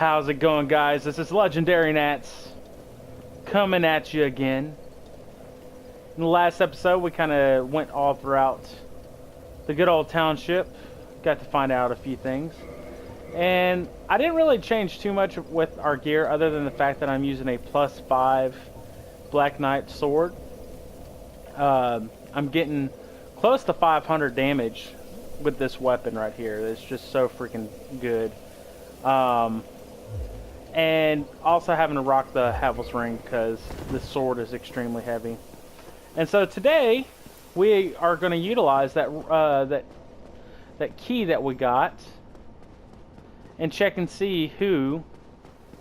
How's it going, guys? This is Legendary Nats coming at you again. In the last episode, we kind of went all throughout the good old township. Got to find out a few things. And I didn't really change too much with our gear other than the fact that I'm using a +5 Black Knight sword. I'm getting close to 500 damage with this weapon right here. It's just so freaking good. And also having to rock the Havel's ring because this sword is extremely heavy. And so today we are going to utilize that that key that we got and check and see who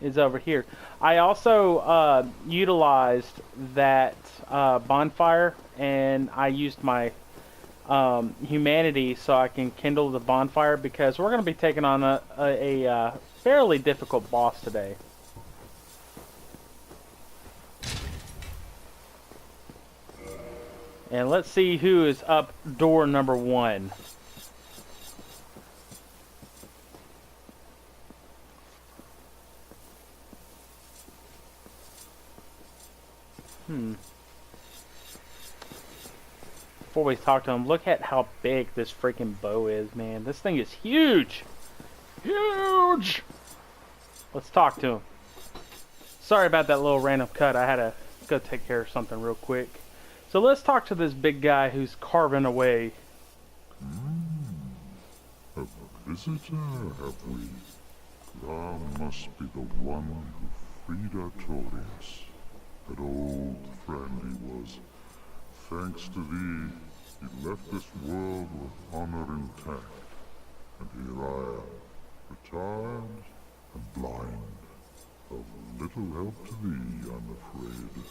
is over here. I also utilized that bonfire, and I used my humanity so I can kindle the bonfire because we're going to be taking on a fairly difficult boss today. And let's see who is up door number 1. Before we talk to him, look at how big this freaking bow is, man. This thing is huge! Huge! Let's talk to him. Sorry about that little random cut. I had to go take care of something real quick. So let's talk to this big guy who's carving away. A visitor, have we? Thou must be the one who freed Artorias. That old friend he was. Thanks to thee, he left this world with honor intact. And here I am, retired and blind. Of little help to thee, I'm afraid.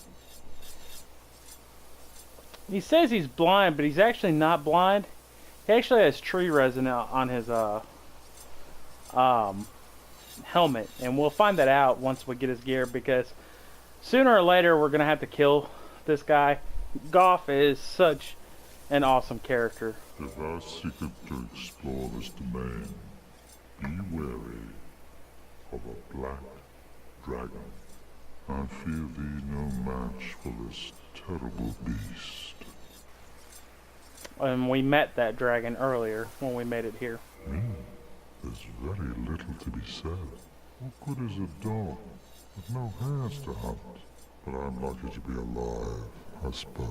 He says he's blind, but he's actually not blind. He actually has tree resin on his helmet, and we'll find that out once we get his gear, because sooner or later we're gonna have to kill this guy. Goff is such an awesome character. If thou seekest to explore this domain, be wary of a black dragon. I fear thee no match for this terrible beast. And we met that dragon earlier when we made it here. There's very little to be said. What good is a dog with no hairs to hunt? But I'm lucky to be alive, I suppose.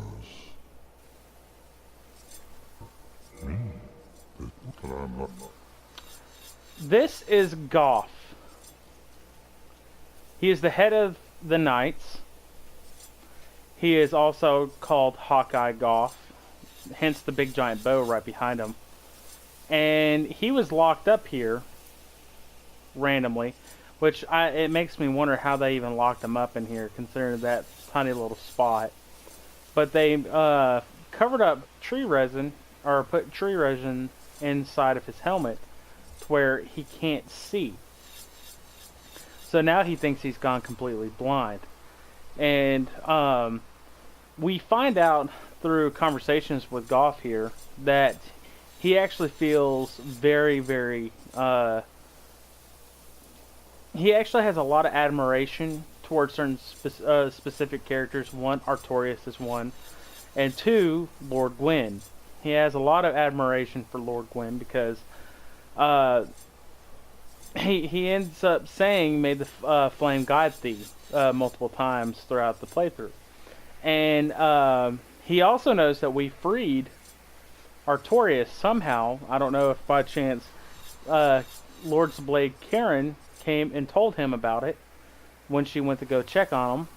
But I'm not. This is Goff. He is the head of the Knights. He is also called Hawkeye Goff, hence the big giant bow right behind him. And he was locked up here randomly, which it makes me wonder how they even locked him up in here, considering that tiny little spot. But they covered up tree resin, or put tree resin inside of his helmet to where he can't see. So now he thinks he's gone completely blind. And we find out through conversations with Goff here that he actually feels very, very... he actually has a lot of admiration towards certain specific characters. One, Artorias is one. And two, Lord Gwyns. He has a lot of admiration for Lord Gwyns because he ends up saying, "May the flame guide thee," multiple times throughout the playthrough. And he also knows that we freed Artorias somehow. I don't know if by chance Lord's Blade Karen came and told him about it when she went to go check on him,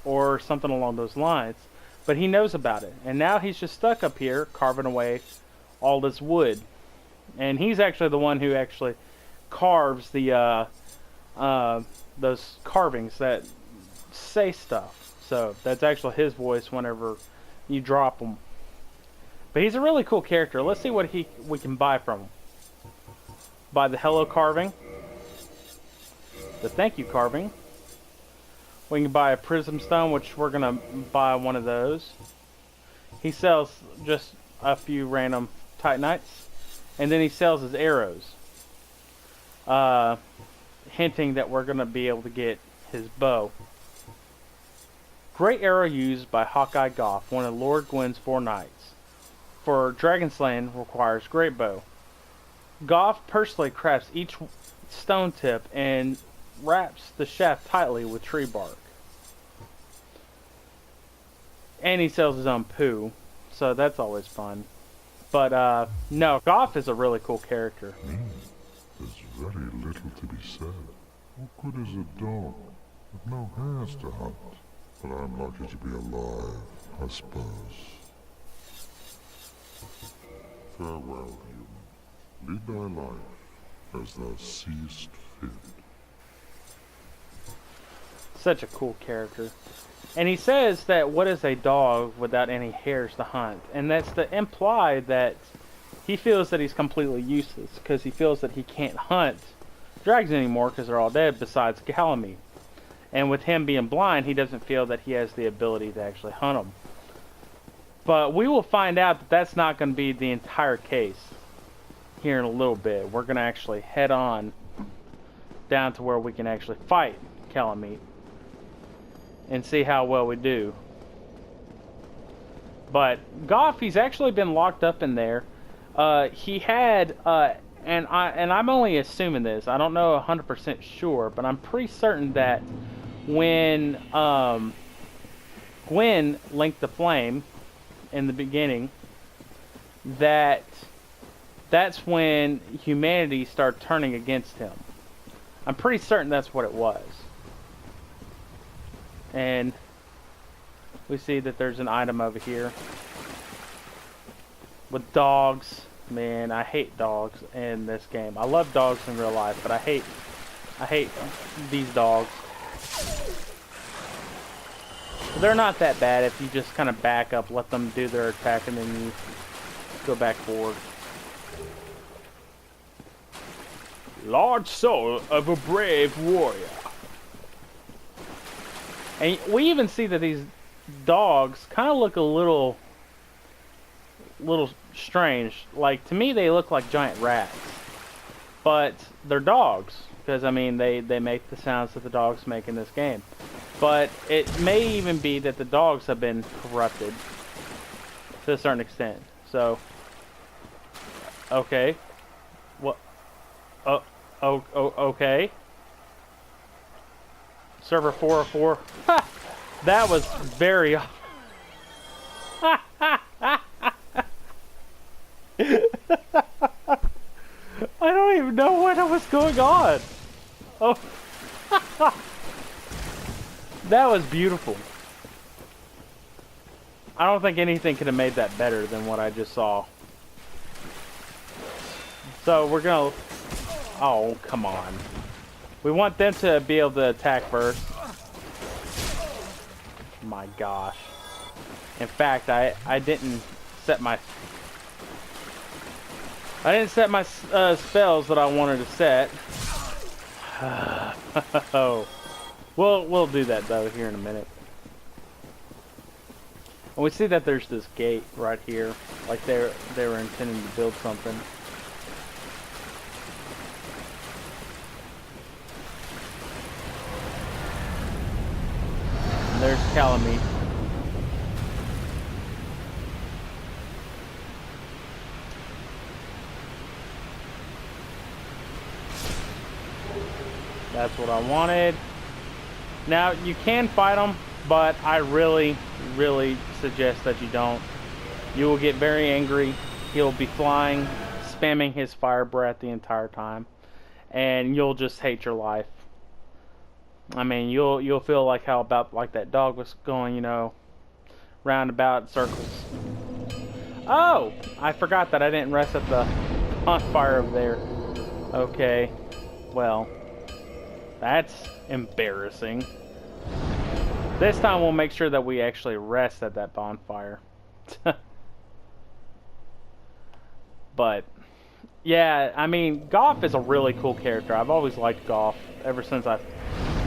or something along those lines. But he knows about it, and now he's just stuck up here carving away all this wood. And he's actually the one who actually carves the those carvings that say stuff. So that's actually his voice whenever you drop them. But he's a really cool character. Let's see what we can buy from him. Buy the hello carving, the thank you carving. We can buy a prism stone, which we're gonna buy one of those. He sells just a few random Titanites, and then he sells his arrows. hinting that we're going to be able to get his bow. Great arrow used by Hawkeye Goff, one of Lord Gwyns' 4 knights. For dragon slaying requires great bow. Goff personally crafts each stone tip and wraps the shaft tightly with tree bark. And he sells his own poo, so that's always fun. But no, Goff is a really cool character. There's very little to be said. What good is a dog with no hands to hunt? But I'm lucky to be alive, I suppose. Farewell, human. Lead thy life as thou seest fit. Such a cool character. And he says that what is a dog without any hairs to hunt? And that's to imply that he feels that he's completely useless because he feels that he can't hunt dragons anymore because they're all dead besides Calamite. And with him being blind, he doesn't feel that he has the ability to actually hunt them. But we will find out that that's not going to be the entire case here in a little bit. We're going to actually head on down to where we can actually fight Calamite and see how well we do. But Goff, he's actually been locked up in there. He had, and I'm only assuming this. I don't know 100% sure, but I'm pretty certain that when Gwyn linked the flame in the beginning, that's when humanity started turning against him. I'm pretty certain that's what it was. And we see that there's an item over here with dogs. Man, I hate dogs in this game. I love dogs in real life, but I hate these dogs. They're not that bad if you just kind of back up, let them do their attack, and then you go back forward. Large soul of a brave warrior. And we even see that these dogs kind of look a little strange. Like, to me, they look like giant rats. But they're dogs. Because, I mean, they make the sounds that the dogs make in this game. But it may even be that the dogs have been corrupted to a certain extent. So, okay. What? Okay. Server 404. Ha! That was very... I don't even know what was going on. Oh. That was beautiful. I don't think anything could have made that better than what I just saw. So we're gonna... Oh, come on. We want them to be able to attack first. My gosh. In fact, I didn't set my... I didn't set my spells that I wanted to set. Oh. We'll do that though here in a minute. And we see that there's this gate right here, like they were intending to build something. And there's Calamite. That's what I wanted. Now, you can fight them, but I really, really suggest that you don't. You will get very angry. He'll be flying, spamming his fire breath the entire time, and you'll just hate your life. I mean, you'll feel like how about like that dog was going, you know, roundabout circles. Oh, I forgot that I didn't rest at the bonfire over there. Okay, well. That's embarrassing. This time we'll make sure that we actually rest at that bonfire. But, yeah, I mean, Goff is a really cool character. I've always liked Goff ever since I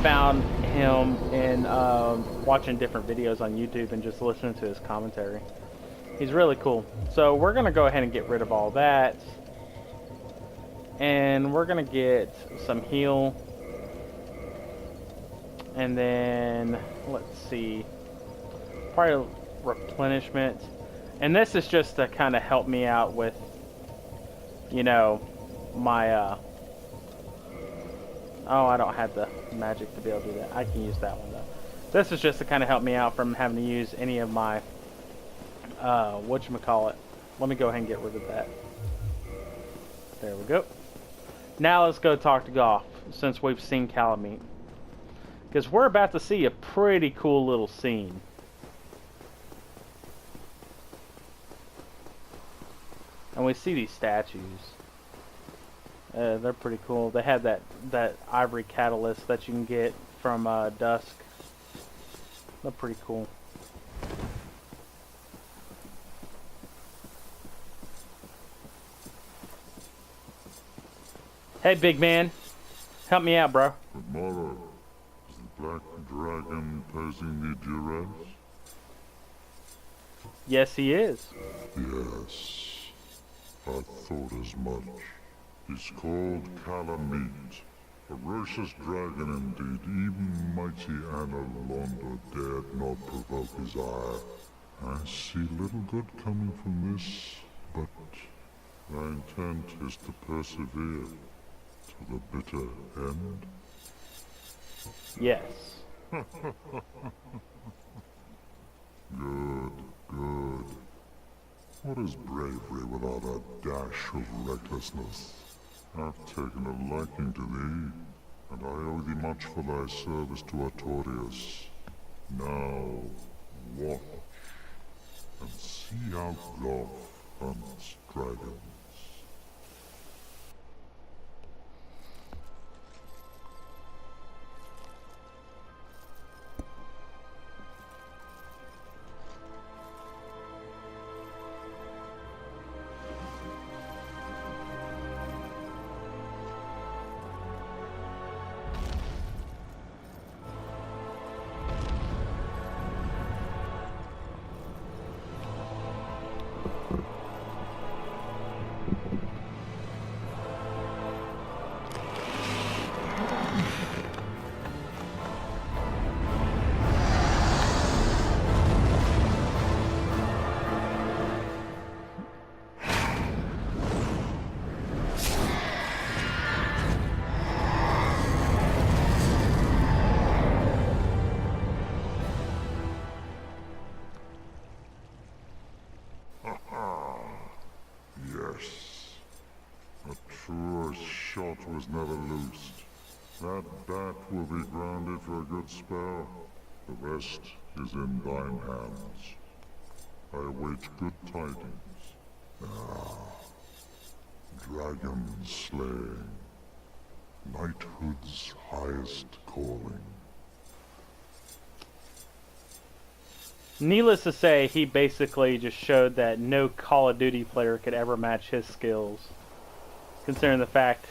found him in watching different videos on YouTube and just listening to his commentary. He's really cool. So we're going to go ahead and get rid of all that. And we're going to get some heal. And then, let's see, probably replenishment. And this is just to kind of help me out with, you know, my, oh, I don't have the magic to be able to do that. I can use that one, though. This is just to kind of help me out from having to use any of my, whatchamacallit. Let me go ahead and get rid of that. There we go. Now let's go talk to Goff, since we've seen Calamite. Because we're about to see a pretty cool little scene. And we see these statues. They're pretty cool. They have that ivory catalyst that you can get from Dusk. They're pretty cool. Hey, big man. Help me out, bro. Tomorrow, is the black dragon posing the duress? Yes, he is. Yes, I thought as much. He's called Calamite, ferocious dragon indeed. Even mighty Anna Londo dared not provoke his ire. I see little good coming from this, but my intent is to persevere to the bitter end. Yes. Good, good. What is bravery without a dash of recklessness? I've taken a liking to thee, and I owe thee much for thy service to Artorias. Now, watch, and see how Goff hunts dragons. Yes. A truer shot was never loosed. That bat will be grounded for a good spell. The rest is in thine hands. I await good tidings. Ah, dragon slaying. Knighthood's highest calling. Needless to say, he basically just showed that no Call of Duty player could ever match his skills. Considering the fact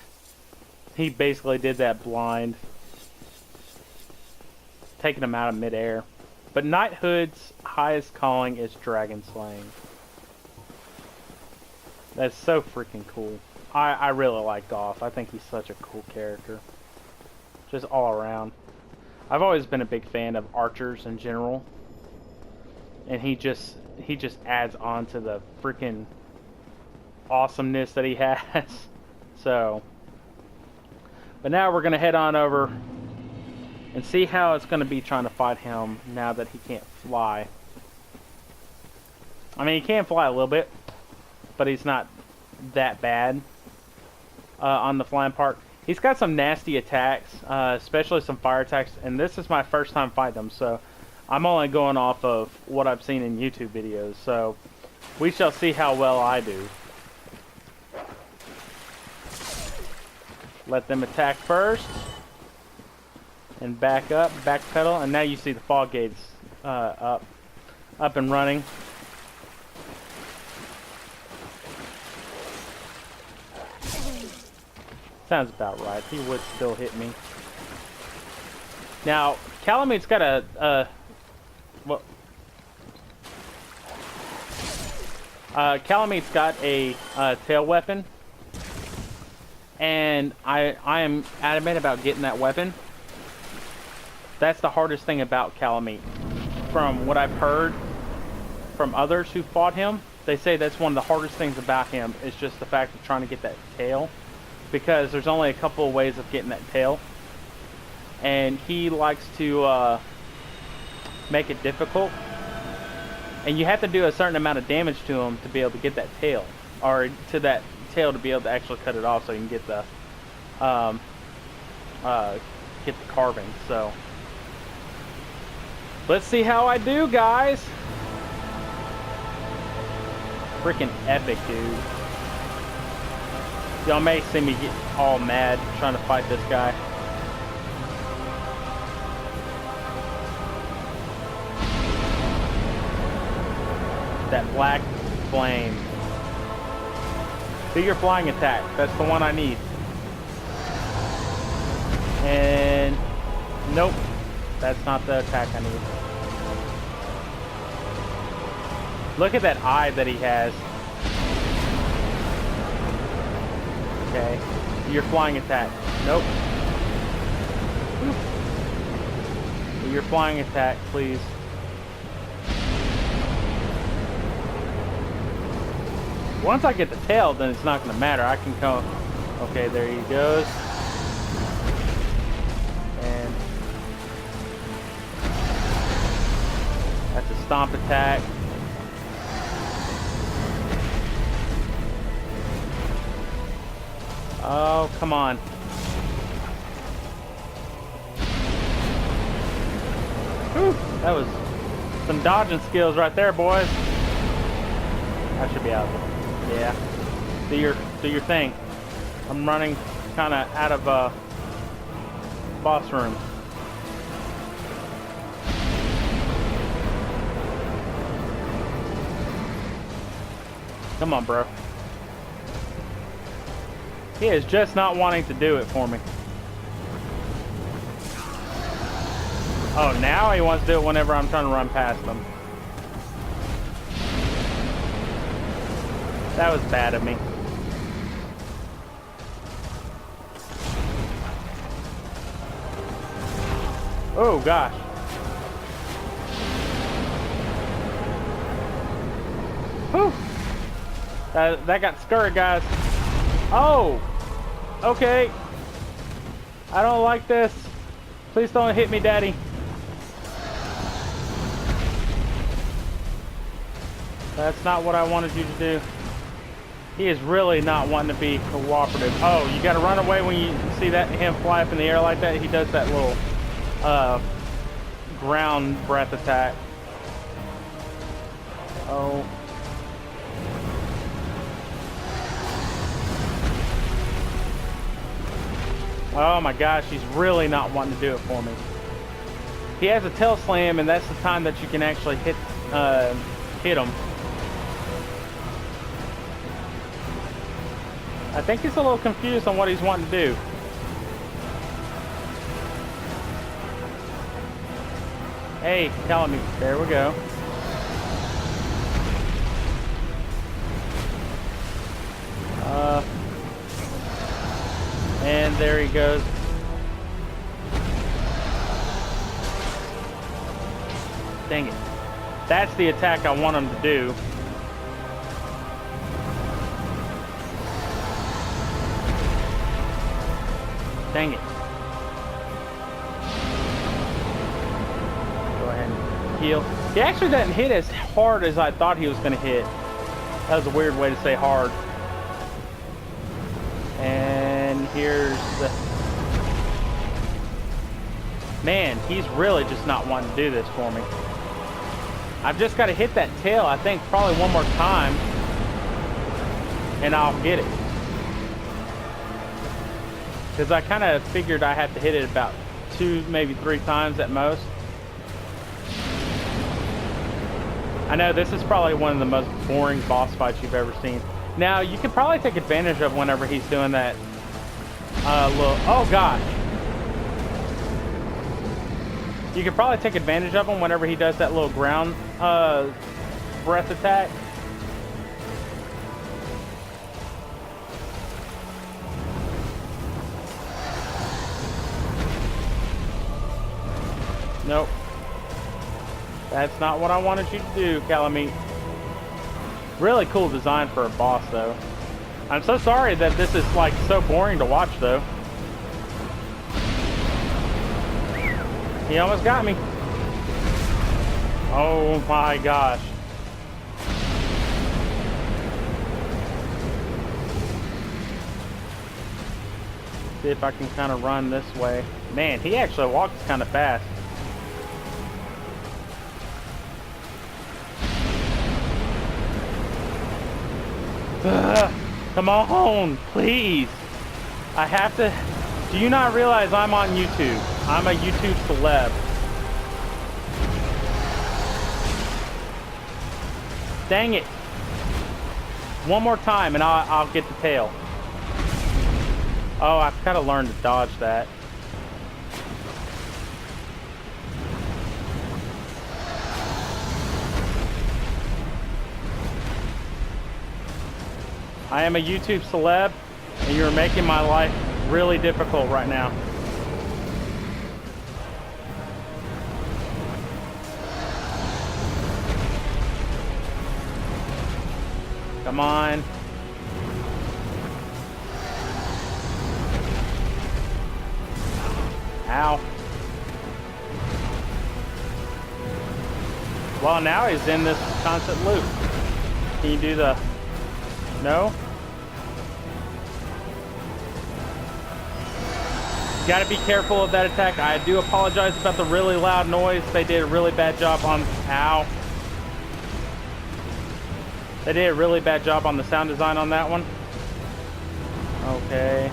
he basically did that blind, taking him out of midair. But Knighthood's highest calling is dragon slaying. That's so freaking cool. I really like Goff. I think he's such a cool character. Just all around. I've always been a big fan of archers in general. And he just adds on to the freaking awesomeness that he has. So, but now we're gonna head on over and see how it's gonna be trying to fight him now that he can't fly. I mean, he can fly a little bit, but he's not that bad on the flying part. He's got some nasty attacks, especially some fire attacks, and this is my first time fighting him, so I'm only going off of what I've seen in YouTube videos, so we shall see how well I do. Let them attack first, and back up, backpedal, and now you see the fog gates up and running. Sounds about right. He would still hit me. Now, Calamite's got Calamite's got a tail weapon, and I am adamant about getting that weapon. That's the hardest thing about Calamite. From what I've heard from others who fought him, they say that's one of the hardest things about him is just the fact of trying to get that tail. Because there's only a couple of ways of getting that tail. And he likes to make it difficult. And you have to do a certain amount of damage to him to be able to get that tail. Or to that tail to be able to actually cut it off so you can get the carving. So let's see how I do, guys. Freaking epic, dude. Y'all may see me get all mad trying to fight this guy. That black flame. Do your flying attack. That's the one I need. And nope. That's not the attack I need. Look at that eye that he has. Okay. Your flying attack. Nope. Your flying attack, please. Once I get the tail, then it's not going to matter. I can come. Okay, there he goes. And that's a stomp attack. Oh, come on. Whew, that was some dodging skills right there, boys. I should be out of there. Yeah. Do your thing. I'm running kind of out of boss room. Come on, bro. He is just not wanting to do it for me. Oh, now he wants to do it whenever I'm trying to run past him. That was bad of me. Oh, gosh. Whew. That got scurried, guys. Oh! Okay. I don't like this. Please don't hit me, Daddy. That's not what I wanted you to do. He is really not wanting to be cooperative. Oh, you gotta run away when you see that him fly up in the air like that. He does that little ground breath attack. Oh. Oh my gosh, he's really not wanting to do it for me. He has a tail slam, and that's the time that you can actually hit him. I think he's a little confused on what he's wanting to do. Hey, telling me. There we go. And there he goes. Dang it. That's the attack I want him to do. Dang it. Go ahead and heal. He actually doesn't hit as hard as I thought he was going to hit. That was a weird way to say hard. And here's the... Man, he's really just not wanting to do this for me. I've just got to hit that tail, I think, probably one more time. And I'll get it. Because I kind of figured I have to hit it about 2, maybe 3 times at most. I know this is probably one of the most boring boss fights you've ever seen. Now, you can probably take advantage of whenever he's doing that little... Oh, gosh. You can probably take advantage of him whenever he does that little ground breath attack. Nope. That's not what I wanted you to do, Calamite. Really cool design for a boss, though. I'm so sorry that this is, like, so boring to watch, though. He almost got me. Oh my gosh. See if I can kind of run this way. Man, he actually walks kind of fast. Come on, please. I have to. Do you not realize I'm on YouTube? I'm a YouTube celeb. Dang it. One more time and I'll get the tail. Oh, I've got to learn to dodge that. I am a YouTube celeb, and you're making my life really difficult right now. Come on. Ow. Well, now he's in this constant loop. Can you do the... No? Gotta be careful of that attack. I do apologize about the really loud noise. They did a really bad job on... Ow. They did a really bad job on the sound design on that one. Okay.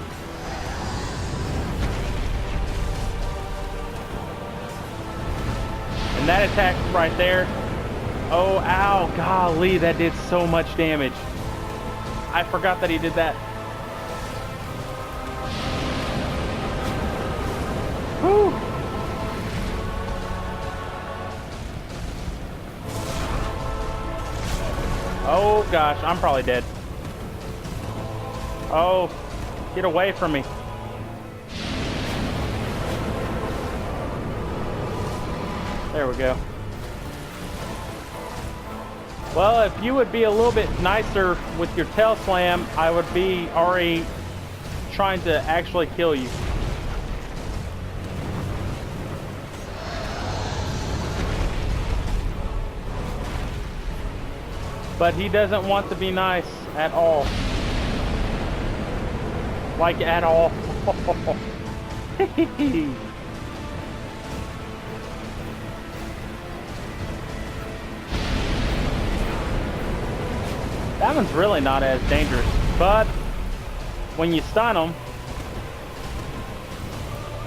And that attack right there. Oh, ow. Golly, that did so much damage. I forgot that he did that. Whew. Oh gosh, I'm probably dead. Oh, get away from me. There we go. Well, if you would be a little bit nicer with your tail slam, I would be already trying to actually kill you. But he doesn't want to be nice at all. Like, at all. That one's really not as dangerous, but when you stun them...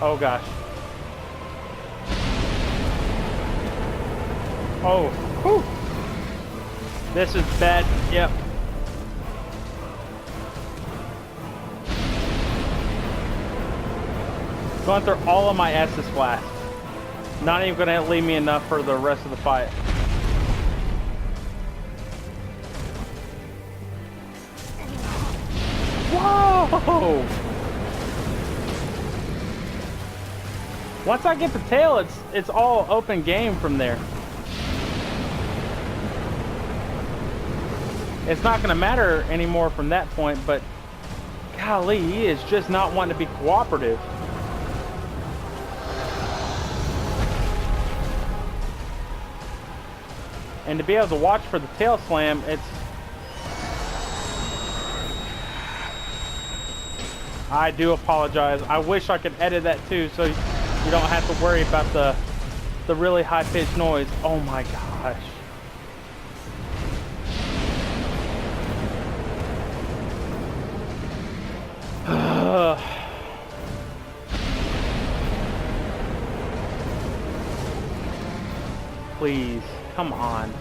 Oh gosh. Oh, whew. This is bad, yep. Going through all of my S's flash. Not even gonna leave me enough for the rest of the fight. Whoa! Once I get the tail, it's all open game from there. It's not gonna matter anymore from that point, but golly, he is just not wanting to be cooperative. And to be able to watch for the tail slam, it's... I do apologize. I wish I could edit that too, so you don't have to worry about the really high-pitched noise. Oh my gosh. Please, come on.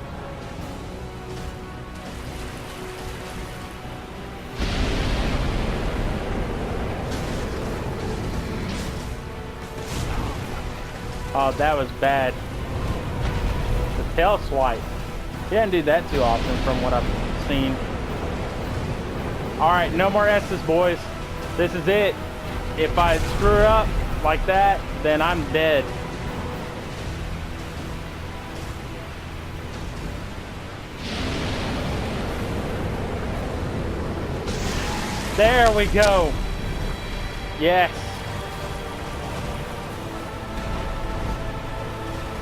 Oh, that was bad. The tail swipe. He didn't do that too often from what I've seen. Alright, no more S's, boys. This is it. If I screw up like that, then I'm dead. There we go. Yes.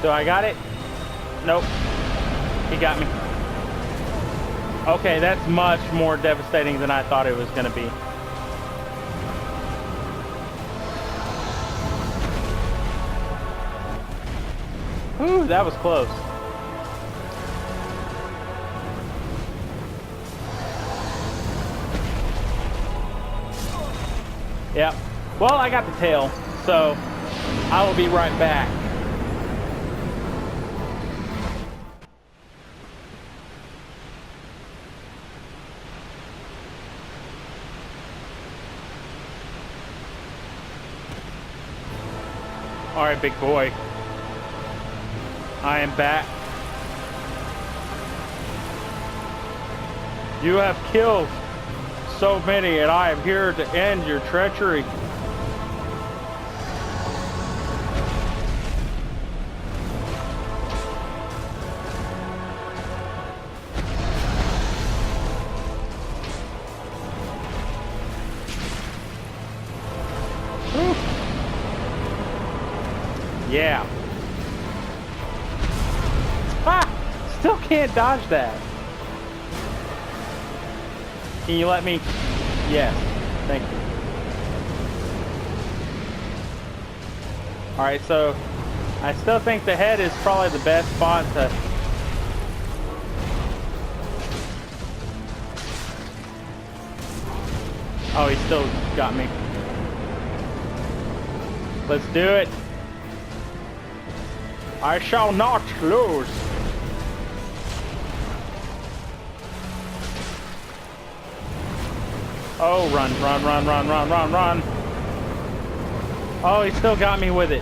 So I got it? Nope. He got me. Okay, that's much more devastating than I thought it was going to be. Ooh, that was close. Yep. Well, I got the tail, so I will be right back. All right, big boy. I am back. You have killed so many, and I am here to end your treachery. Whew. Yeah. Ah! Still can't dodge that. Can you let me? Yes. Thank you. Alright, so I still think the head is probably the best spot to... Oh, he still got me. Let's do it. I shall not lose. Oh, run, run, run, run, run, run, run. Oh, he still got me with it.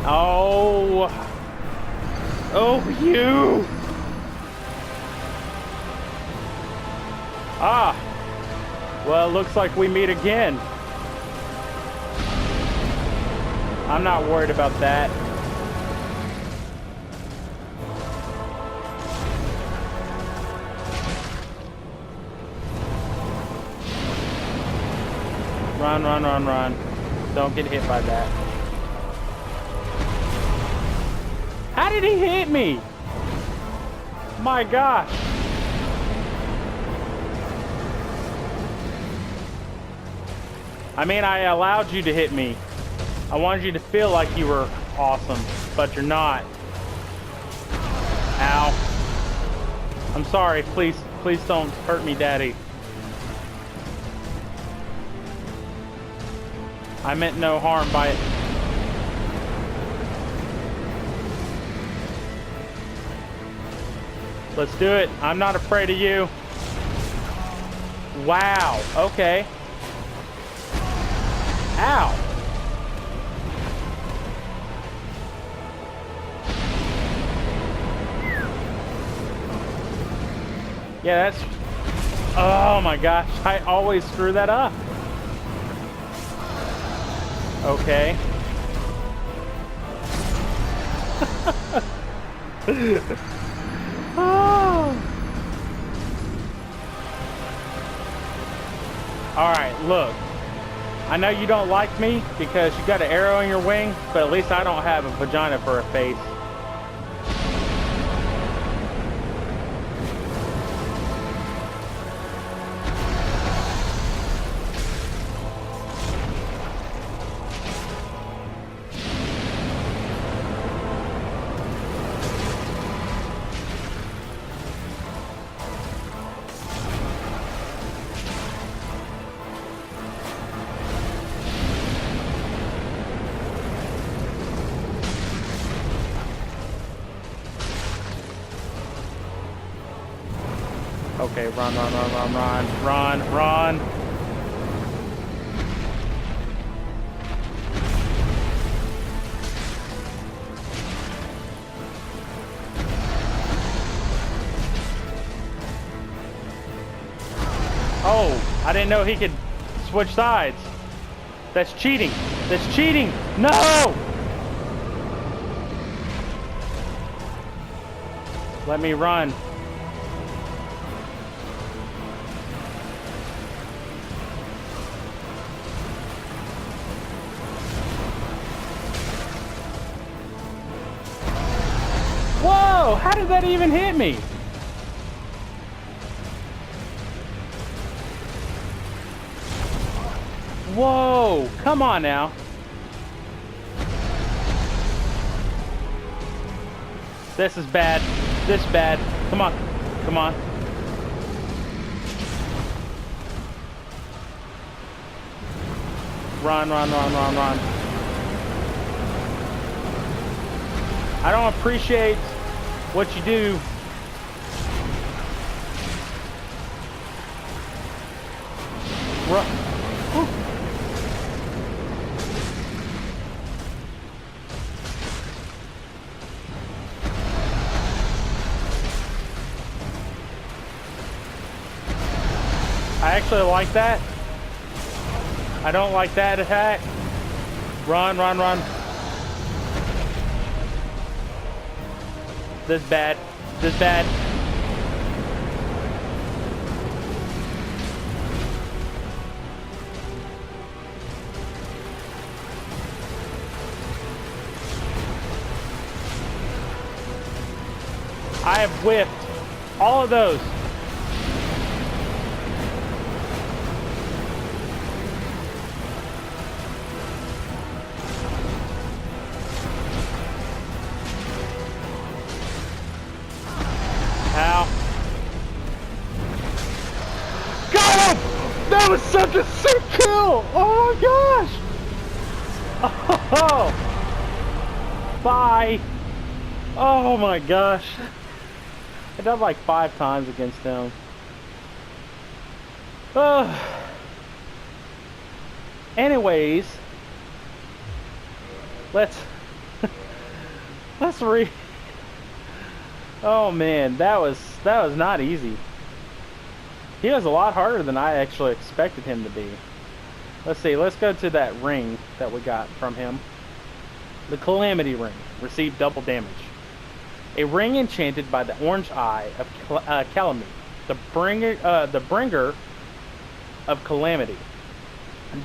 Oh. Oh, you. Ah. Well, looks like we meet again. I'm not worried about that. Run, run, run, run. Don't get hit by that. How did he hit me? My gosh. I mean, I allowed you to hit me. I wanted you to feel like you were awesome, but you're not. Ow. I'm sorry. Please, please don't hurt me, Daddy. I meant no harm by it. Let's do it. I'm not afraid of you. Wow. Okay. Ow. Yeah, that's... Oh my gosh. I always screw that up. Okay. Oh. Alright, look. I know you don't like me because you got an arrow in your wing, but at least I don't have a vagina for a face. Okay, run, run, run, run, run, run, run. Oh, I didn't know he could switch sides. That's cheating. That's cheating. No! Let me run. how did that even hit me? Whoa, come on now. This is bad. This is bad. Come on. Come on. Run, run, run, run, run. I don't appreciate what you do. Run. Whew. I actually like that. I don't like that attack. Run, run, run. This is bad. This is bad. I have whiffed all of those. Ow. Got him! That was such a sick kill! Oh my gosh! Oh! Bye! Oh my gosh. I died like 5 times against him. Anyways, let's read. Oh man, that was not easy. He was a lot harder than I actually expected him to be. Let's see, let's go to that ring that we got from him. The Calamity Ring. Received double damage. A ring enchanted by the Orange Eye of Calamity, the bringer of Calamity.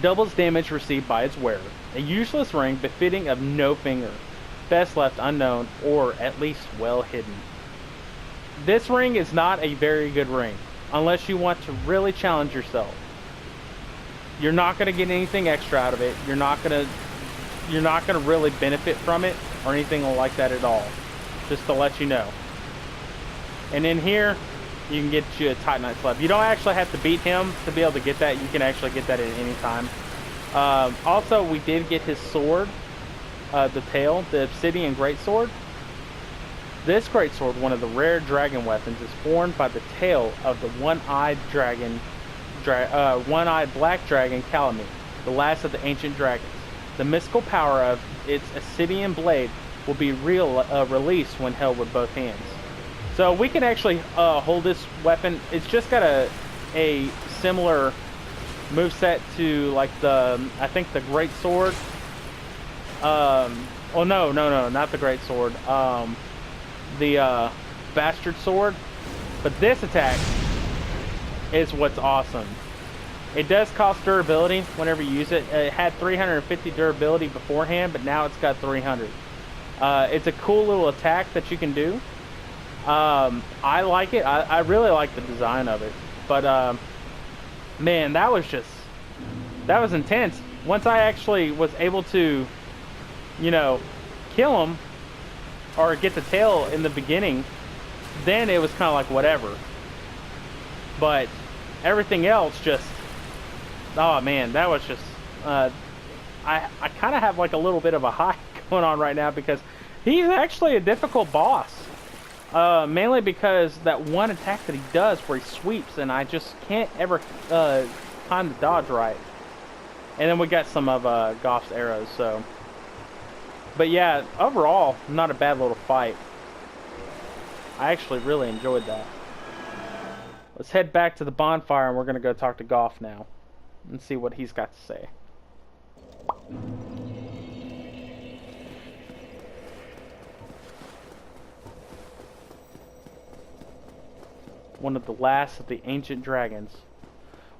Doubles damage received by its wearer. A useless ring befitting of no finger. Best left unknown or at least well hidden. This ring is not a very good ring unless you want to really challenge yourself. You're not going to get anything extra out of it. You're not going to really benefit from it or anything like that at all. Just to let you know. And in here, you can get you a Titanite slab. You don't actually have to beat him to be able to get that. You can actually get that at any time. Also, we did get his sword, the tail, the Obsidian Greatsword. This Greatsword, one of the rare dragon weapons, is formed by the tail of the one-eyed black dragon Calamity, the last of the ancient dragons. The mystical power of its Obsidian blade will be released when held with both hands. So we can actually hold this weapon. It's just got a similar moveset to like I think the Great Sword. Oh no, not the Great Sword. The Bastard Sword. But this attack is what's awesome. It does cost durability whenever you use it. It had 350 durability beforehand, but now it's got 300. It's a cool little attack that you can do. I like it. I really like the design of it. But man, that was intense. Once I actually was able to, you know, kill him or get the tail in the beginning, then it was kind of like whatever. But everything else just, oh man, that was just, I kind of have like a little bit of a high going on right now because he's actually a difficult boss. Mainly because that one attack that he does where he sweeps and I just can't ever time the dodge right. And then we got some of Goff's arrows, so. But yeah, overall, not a bad little fight. I actually really enjoyed that. Let's head back to the bonfire and we're going to go talk to Goff now and see what he's got to say. One of the last of the ancient dragons.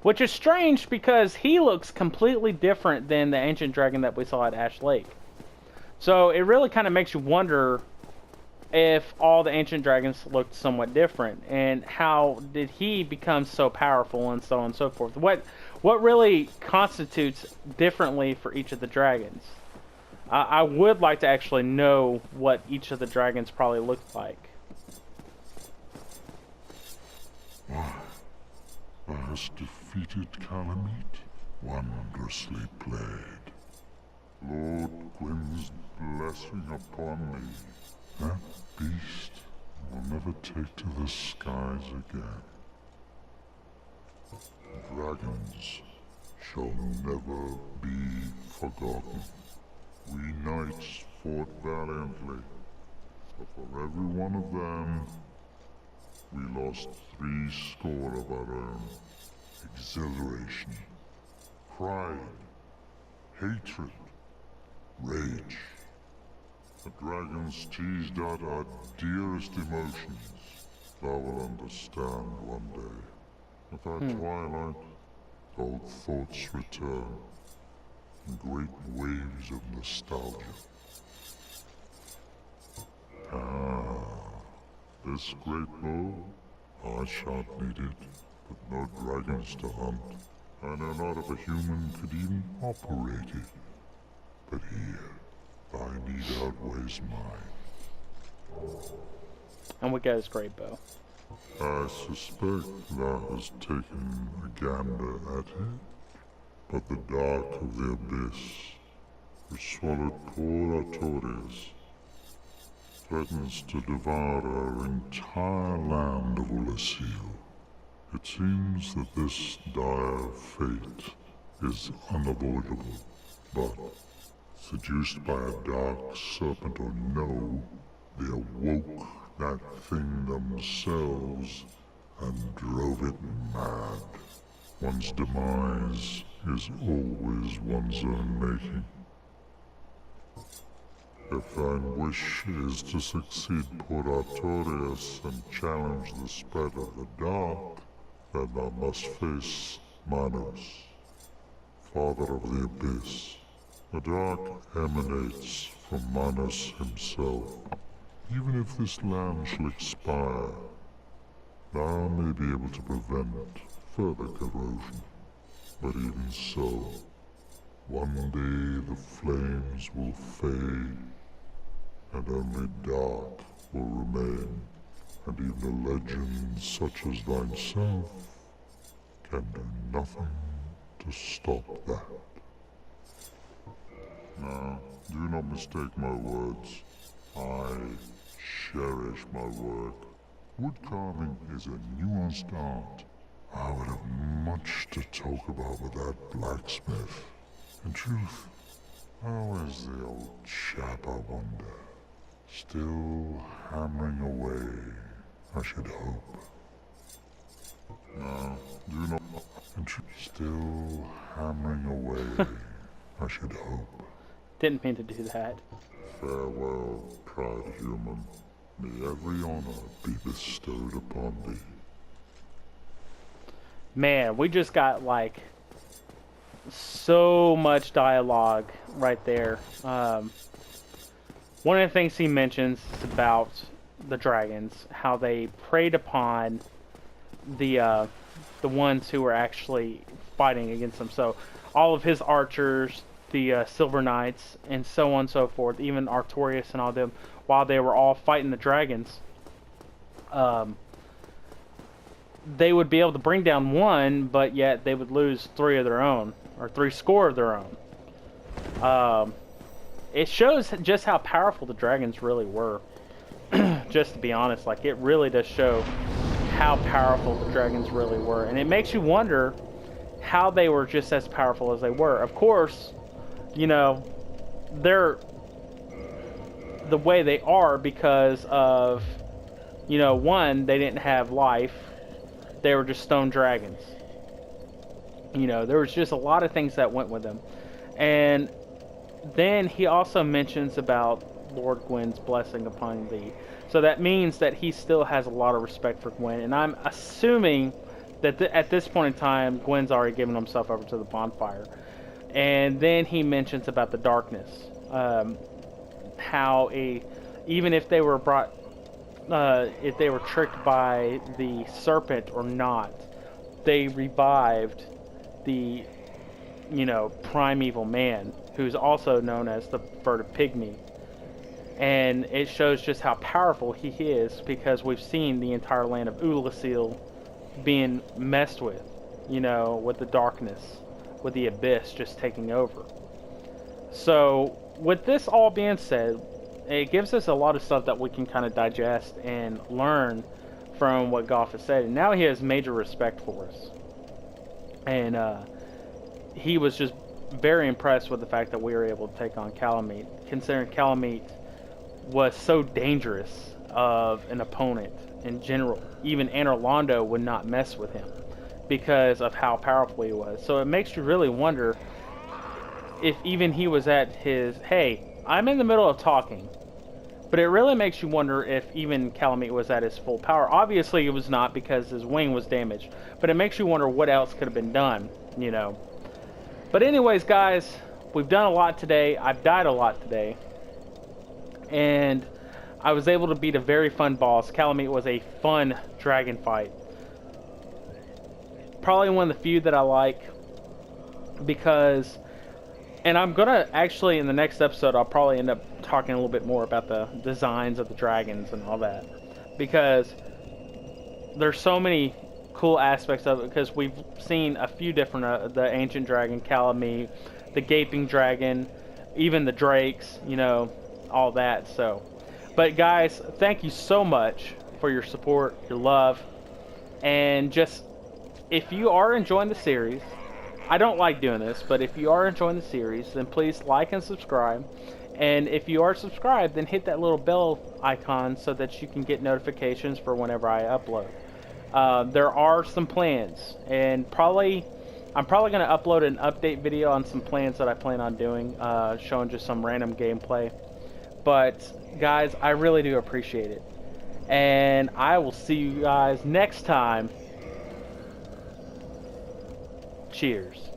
Which is strange because he looks completely different than the ancient dragon that we saw at Ash Lake. So it really kind of makes you wonder if all the ancient dragons looked somewhat different, and how did he become so powerful, and so on and so forth. What really constitutes differently for each of the dragons? I would like to actually know what each of the dragons probably looked like. Why, thou hast defeated Calamite? Wondrously played. Lord Gwyns' blessing upon thee. That beast will never take to the skies again. Dragons shall never be forgotten. We knights fought valiantly, but for every one of them, we lost 80 of our own. Exhilaration, pride, hatred, rage. The dragons teased out our dearest emotions. Thou will understand one day. With our twilight, old thoughts return in great waves of nostalgia. This great bow, I shan't need it, but no dragons to hunt. I know not if a human could even operate it. But here, thy need outweighs mine. And we got his great bow. I suspect thou hast taken a gander at it, but the dark of the abyss, which swallowed poor Artorias, threatens to devour our entire land of Ulasil. It seems that this dire fate is unavoidable, but seduced by a dark serpent or no, they awoke that thing themselves and drove it mad. One's demise is always one's own making. If thine wish is to succeed poor Artorias and challenge the spread of the dark, then thou must face Manos, father of the abyss. The dark emanates from Manos himself. Even if this land shall expire, thou may be able to prevent further corrosion. But even so, one day the flames will fade, and only dark will remain, and even a legend such as thyself can do nothing to stop that. Now, do not mistake my words. I cherish my work. Wood carving is a nuanced art. I would have much to talk about with that blacksmith. In truth, how is the old chap, I wonder? Still hammering away, I should hope. No, do not. Still hammering away, I should hope. Didn't mean to do that. Farewell, proud human. May every honor be bestowed upon thee. Man, we just got like so much dialogue right there. One of the things he mentions is about the dragons, how they preyed upon the ones who were actually fighting against them. So all of his archers, the Silver Knights, and so on and so forth, even Artorias and all them, while they were all fighting the dragons, they would be able to bring down one, but yet they would lose 3 of their own, or 70 of their own. It shows just how powerful the dragons really were. Just to be honest, like, it really does show how powerful the dragons really were, and it makes you wonder how they were just as powerful as they were. Of course, you know, they're the way they are because of, you know, one, they didn't have life. They were just stone dragons. You know, there was just a lot of things that went with them. And then he also mentions about Lord Gwyns' blessing upon thee. So that means that he still has a lot of respect for Gwyn. And I'm assuming that at this point in time, Gwyn's already given himself over to the bonfire. And then he mentions about the darkness. How a even if they were brought, if they were tricked by the serpent or not, they revived the, primeval man, who's also known as the furtive pygmy. And it shows just how powerful he is, because we've seen the entire land of Ulasil being messed with, with the darkness, with the abyss just taking over. So, with this all being said, it gives us a lot of stuff that we can kind of digest and learn from what Goff has said. And now he has major respect for us. And he was just very impressed with the fact that we were able to take on Calamite, considering Calamite was so dangerous of an opponent in general. Even Anorlando would not mess with him because of how powerful he was. So it makes you really wonder if even he was at his, hey, I'm in the middle of talking, but it really makes you wonder if even Calamite was at his full power. Obviously it was not, because his wing was damaged, but it makes you wonder what else could have been done, But anyways, guys, we've done a lot today. I've died a lot today. And I was able to beat a very fun boss. Calamite was a fun dragon fight. Probably one of the few that I like, because, and I'm gonna actually, in the next episode, I'll probably end up talking a little bit more about the designs of the dragons and all that, because there's so many cool aspects of it, because we've seen a few different, the ancient dragon, Calamite, the gaping dragon, even the drakes, all that. So, but guys, thank you so much for your support, your love, and just, if you are enjoying the series, I don't like doing this, but if you are enjoying the series, then please like and subscribe. And if you are subscribed, then hit that little bell icon so that you can get notifications for whenever I upload. There are some plans, and I'm probably going to upload an update video on some plans that I plan on doing, showing just some random gameplay. But guys, I really do appreciate it, and I will see you guys next time. Cheers.